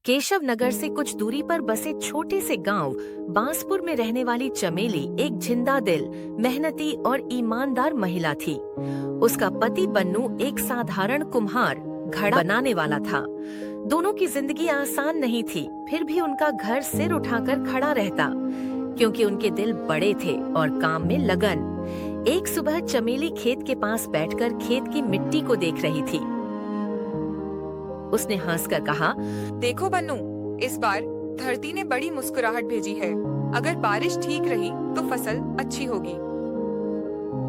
केशव नगर से कुछ दूरी पर बसे छोटे से गांव बांसपुर में रहने वाली चमेली एक जिंदा दिल, मेहनती और ईमानदार महिला थी। उसका पति बन्नू एक साधारण कुम्हार, घड़ा बनाने वाला था। दोनों की जिंदगी आसान नहीं थी, फिर भी उनका घर सिर उठाकर खड़ा रहता, क्योंकि उनके दिल बड़े थे और काम में लगन। एक सुबह चमेली खेत के पास बैठकर खेत की मिट्टी को देख रही थी। उसने हंसकर कहा, देखो बन्नू, इस बार धरती ने बड़ी मुस्कुराहट भेजी है। अगर बारिश ठीक रही तो फसल अच्छी होगी।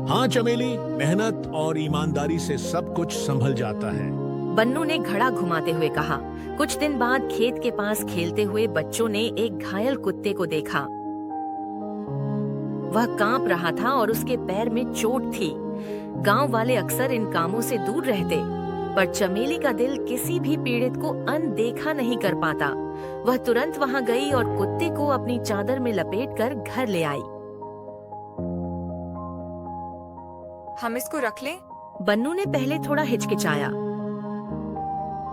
हाँ चमेली, मेहनत और ईमानदारी से सब कुछ संभल जाता है। बन्नू ने घड़ा घुमाते हुए कहा। कुछ दिन बाद खेत के पास खेलते हुए बच्चों ने एक घायल कुत्ते को देखा। वह कांप रहा था और उसके पैर में चोट थी। गांव वाले अक्सर इन कामों से दूर रहते, पर चमेली का दिल किसी भी पीड़ित को अनदेखा नहीं कर पाता। वह तुरंत वहां गई और कुत्ते को अपनी चादर में लपेटकर घर ले आई। हम इसको रख लें? बन्नू ने पहले थोड़ा हिचकिचाया।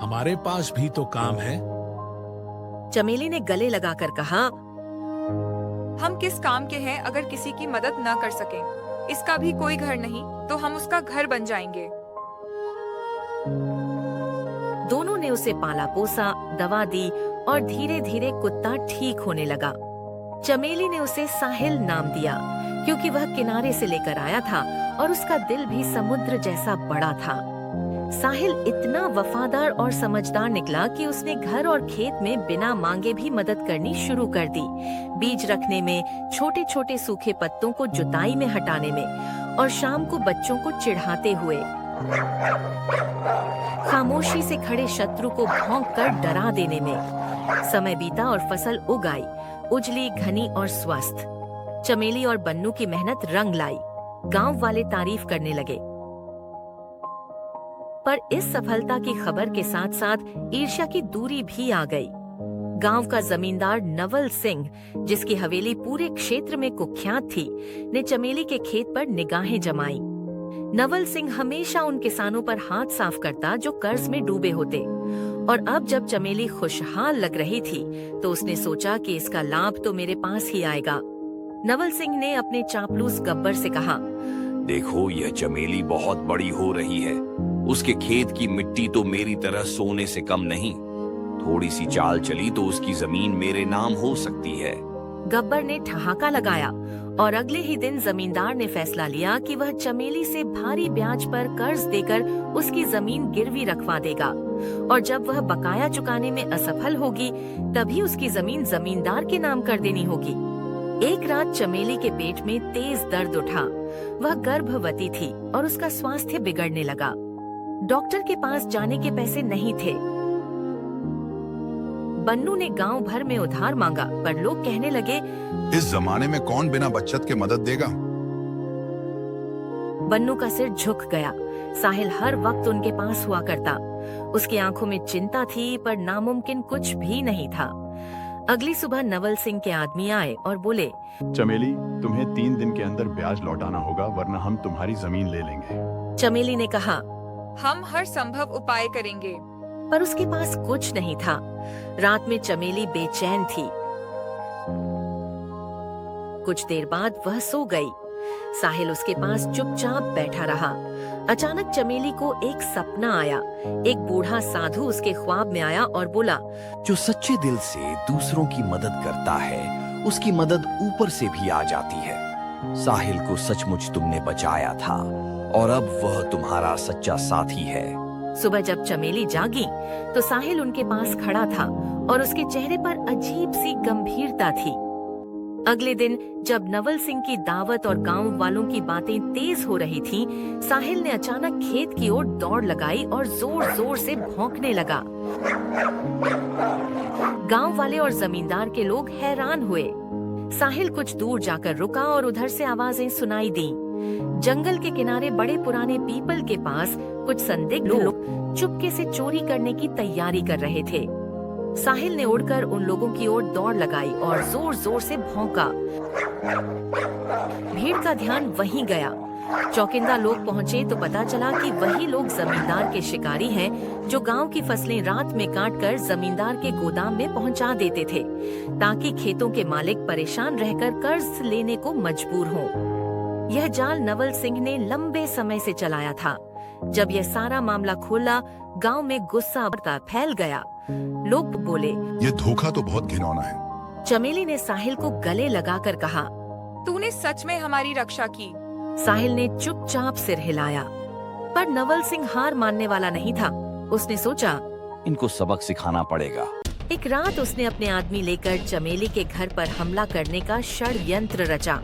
हमारे पास भी तो काम है। चमेली ने गले लगाकर कहा, हम किस काम के हैं अगर किसी की मदद न कर सकें? इसका भी कोई घर नहीं तो हम उसका घर बन जाएंगे। दोनों ने उसे पाला पोसा, दवा दी और धीरे धीरे कुत्ता ठीक होने लगा। चमेली ने उसे साहिल नाम दिया, क्योंकि वह किनारे से लेकर आया था और उसका दिल भी समुद्र जैसा बड़ा था। साहिल इतना वफादार और समझदार निकला कि उसने घर और खेत में बिना मांगे भी मदद करनी शुरू कर दी। बीज रखने में, छोटे छोटे सूखे पत्तों को जुताई में हटाने में और शाम को बच्चों को चिढ़ाते हुए। खामोशी से खड़े शत्रु को भौंक कर डरा देने में। समय बीता और फसल उग आई, उजली, घनी और स्वस्थ। चमेली और बन्नू की मेहनत रंग लाई। गांव वाले तारीफ करने लगे। पर इस सफलता की खबर के साथ साथ ईर्ष्या की दूरी भी आ गई। गांव का जमींदार नवल सिंह, जिसकी हवेली पूरे क्षेत्र में कुख्यात थी, ने चमेली के खेत पर निगाहें जमाई। नवल सिंह हमेशा उन किसानों पर हाथ साफ करता जो कर्ज में डूबे होते, और अब जब चमेली खुशहाल लग रही थी तो उसने सोचा कि इसका लाभ तो मेरे पास ही आएगा। नवल सिंह ने अपने चापलूस गब्बर से कहा, देखो, यह चमेली बहुत बड़ी हो रही है। उसके खेत की मिट्टी तो मेरी तरह सोने से कम नहीं। थोड़ी सी चाल चली तो उसकी जमीन मेरे नाम हो सकती है। गब्बर ने ठहाका लगाया और अगले ही दिन जमींदार ने फैसला लिया कि वह चमेली से भारी ब्याज पर कर्ज देकर उसकी जमीन गिरवी रखवा देगा, और जब वह बकाया चुकाने में असफल होगी तभी उसकी जमीन जमींदार के नाम कर देनी होगी। एक रात चमेली के पेट में तेज दर्द उठा। वह गर्भवती थी और उसका स्वास्थ्य बिगड़ने लगा। डॉक्टर के पास जाने के पैसे नहीं थे। बन्नू ने गांव भर में उधार मांगा, पर लोग कहने लगे, इस जमाने में कौन बिना बचत के मदद देगा। बन्नू का सिर झुक गया। साहिल हर वक्त उनके पास हुआ करता। उसकी आंखों में चिंता थी, पर नामुमकिन कुछ भी नहीं था। अगली सुबह नवल सिंह के आदमी आए और बोले, चमेली, तुम्हें 3 दिन के अंदर ब्याज लौटाना होगा, वरना हम तुम्हारी जमीन ले लेंगे। चमेली ने कहा, हम हर संभव उपाय करेंगे। पर उसके पास कुछ नहीं था। रात में चमेली बेचैन थी। कुछ देर बाद वह सो गई। साहिल उसके पास चुपचाप बैठा रहा। अचानक चमेली को एक सपना आया। एक बूढ़ा साधु उसके ख्वाब में आया और बोला, जो सच्चे दिल से दूसरों की मदद करता है, उसकी मदद ऊपर से भी आ जाती है। साहिल को सचमुच तुमने बचाया था और अब वह तुम्हारा सच्चा साथी है। सुबह जब चमेली जागी तो साहिल उनके पास खड़ा था और उसके चेहरे पर अजीब सी गंभीरता थी। अगले दिन जब नवल सिंह की दावत और गांव वालों की बातें तेज हो रही थीं, साहिल ने अचानक खेत की ओर दौड़ लगाई और जोर जोर से भौंकने लगा। गांव वाले और जमींदार के लोग हैरान हुए। साहिल कुछ दूर जाकर रुका और उधर से आवाजें सुनाई दी। जंगल के किनारे बड़े पुराने पीपल के पास कुछ संदिग्ध लोग चुपके से चोरी करने की तैयारी कर रहे थे। साहिल ने उड़कर उन लोगों की ओर दौड़ लगाई और जोर जोर से भौंका। भीड़ का ध्यान वहीं गया। चौकिंदा लोग पहुँचे तो पता चला कि वही लोग जमींदार के शिकारी हैं जो गांव की फसलें रात में काटकर जमींदार के गोदाम में पहुंचा देते थे ताकि खेतों के मालिक परेशान रहकर कर्ज लेने को मजबूर हों। यह जाल नवल सिंह ने लंबे समय से चलाया था। जब यह सारा मामला खोला, गांव में गुस्सा फैल गया। लोग बोले, ये धोखा तो बहुत घिनौना है। चमेली ने साहिल को गले लगाकर कहा, तूने सच में हमारी रक्षा की। साहिल ने चुपचाप सिर हिलाया, पर नवल सिंह हार मानने वाला नहीं था। उसने सोचा, इनको सबक सिखाना पड़ेगा। एक रात उसने अपने आदमी लेकर चमेली के घर पर हमला करने का षड्यंत्र रचा।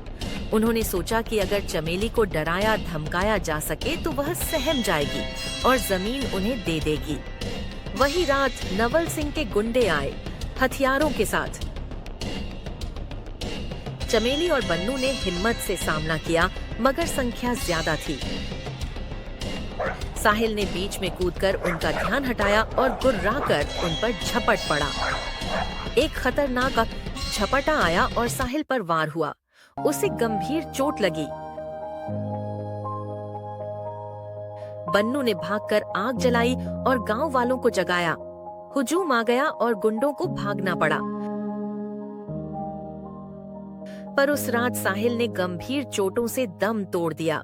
उन्होंने सोचा कि अगर चमेली को डराया धमकाया जा सके तो वह सहम जाएगी और जमीन उन्हें दे देगी। वही रात नवल सिंह के गुंडे आए, हथियारों के साथ। चमेली और बन्नू ने हिम्मत से सामना किया, मगर संख्या ज्यादा थी। साहिल ने बीच में कूदकर उनका ध्यान हटाया और गुर्राकर उन पर झपट पड़ा। एक खतरनाक झपटा आया और साहिल पर वार हुआ। उसे गंभीर चोट लगी। बन्नू ने भागकर आग जलाई और गांव वालों को जगाया। हुजूम आ गया और गुंडों को भागना पड़ा। पर उस रात साहिल ने गंभीर चोटों से दम तोड़ दिया।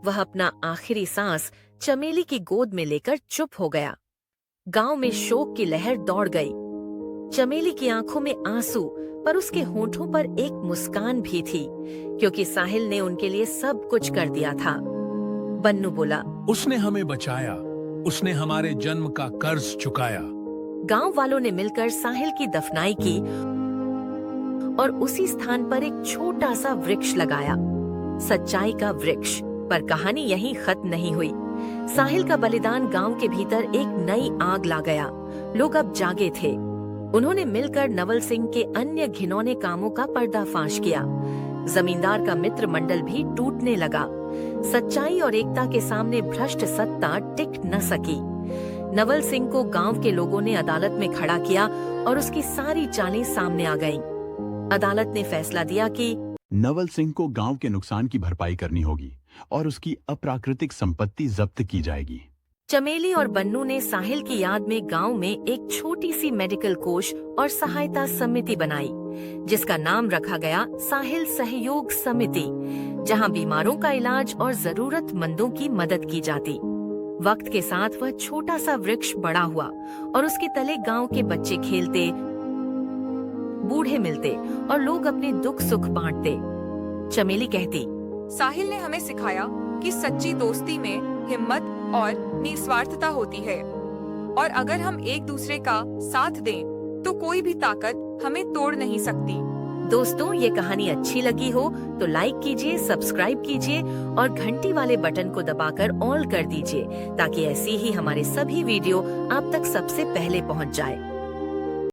वह अपना आखिरी सांस चमेली की गोद में लेकर चुप हो गया। गांव में शोक की लहर दौड़ गई। चमेली की आंखों में आंसू, पर उसके होठों पर एक मुस्कान भी थी, क्योंकि साहिल ने उनके लिए सब कुछ कर दिया था। बन्नू बोला, उसने हमें बचाया, उसने हमारे जन्म का कर्ज चुकाया। गांव वालों ने मिलकर साहिल की दफनाई की और उसी स्थान पर एक छोटा सा वृक्ष लगाया, सच्चाई का वृक्ष। पर कहानी यहीं खत्म नहीं हुई। साहिल का बलिदान गांव के भीतर एक नई आग ला गया। लोग अब जागे थे। उन्होंने मिलकर नवल सिंह के अन्य घिनौने कामों का पर्दाफाश किया। जमींदार का मित्र मंडल भी टूटने लगा। सच्चाई और एकता के सामने भ्रष्ट सत्ता टिक न सकी। नवल सिंह को गांव के लोगों ने अदालत में खड़ा किया और उसकी सारी चालें सामने आ गईं। अदालत ने फैसला दिया कि नवल सिंह को गांव के नुकसान की भरपाई करनी होगी और उसकी अप्राकृतिक संपत्ति जब्त की जाएगी। चमेली और बन्नू ने साहिल की याद में गांव में एक छोटी सी मेडिकल कोष और सहायता समिति बनाई, जिसका नाम रखा गया साहिल सहयोग समिति, जहां बीमारों का इलाज और जरूरतमंदों की मदद की जाती। वक्त के साथ वह छोटा सा वृक्ष बड़ा हुआ और उसके तले गांव के बच्चे खेलते, बूढ़े मिलते और लोग अपने दुख सुख बांटते। चमेली कहती, साहिल ने हमें सिखाया कि सच्ची दोस्ती में हिम्मत और निस्वार्थता होती है, और अगर हम एक दूसरे का साथ दें तो कोई भी ताकत हमें तोड़ नहीं सकती। दोस्तों, ये कहानी अच्छी लगी हो तो लाइक कीजिए, सब्सक्राइब कीजिए और घंटी वाले बटन को दबाकर ऑल कर दीजिए, ताकि ऐसी ही हमारे सभी वीडियो आप तक सबसे पहले पहुंच जाए।